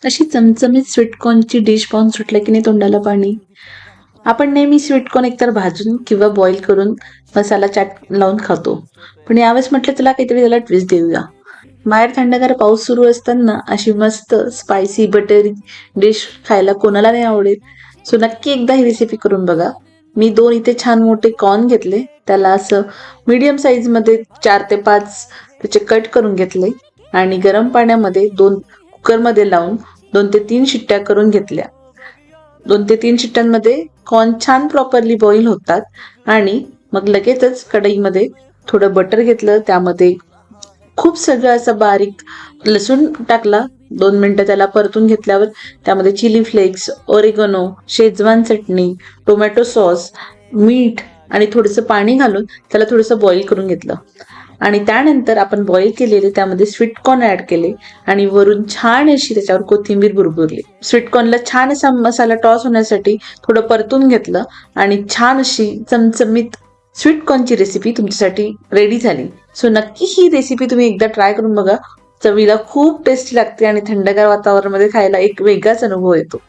अशी चमचमीत स्वीटकॉर्नची डिश पाहून सुटलं की नाही तोंडाला पाणी. आपण नेहमी स्वीटकॉर्न एकतर भाजून किंवा बॉईल करून मसाला चाट लावून खातो, पण यावेळेस म्हटलं चला काहीतरी त्याला ट्विस्ट देऊया. बाहेर थंडगार पाऊस सुरू असताना अशी मस्त स्पायसी बटरी डिश खायला कोणाला नाही आवडेल. सो नक्की एकदा ही रेसिपी करून बघा. मी 2 इथे छान मोठे कॉर्न घेतले, त्याला असं मीडियम साईज मध्ये 4 ते 5 त्याचे कट करून घेतले आणि गरम पाण्यामध्ये 2 कुकरमध्ये लावून 2 ते 3 शिट्ट्या करून घेतल्या. 2 ते 3 शिट्ट्यांमध्ये कॉर्न छान प्रॉपरली बॉईल होतात आणि मग लगेचच कढईमध्ये थोडं बटर घेतलं, त्यामध्ये खूप सगळं असं बारीक लसूण टाकला. 2 मिनिटं त्याला परतून घेतल्यावर त्यामध्ये चिली फ्लेक्स, ओरिगनो, शेजवान चटणी, टोमॅटो सॉस, मीठ आणि थोडंसं पाणी घालून त्याला थोडंसं बॉईल करून घेतलं आणि त्यानंतर आपण बॉईल केलेले त्यामध्ये स्वीटकॉर्न ऍड केले आणि वरून छान अशी त्याच्यावर कोथिंबीर भुरभुरली. स्वीटकॉर्नला छान असा मसाला टॉस होण्यासाठी थोडं परतून घेतलं आणि छान अशी चमचमीत स्वीटकॉर्नची रेसिपी तुमच्यासाठी रेडी झाली. सो नक्की ही रेसिपी तुम्ही एकदा ट्राय करून बघा. चवीला खूप टेस्टी लागते आणि थंडगार वातावरणामध्ये खायला एक वेगळाच अनुभव येतो.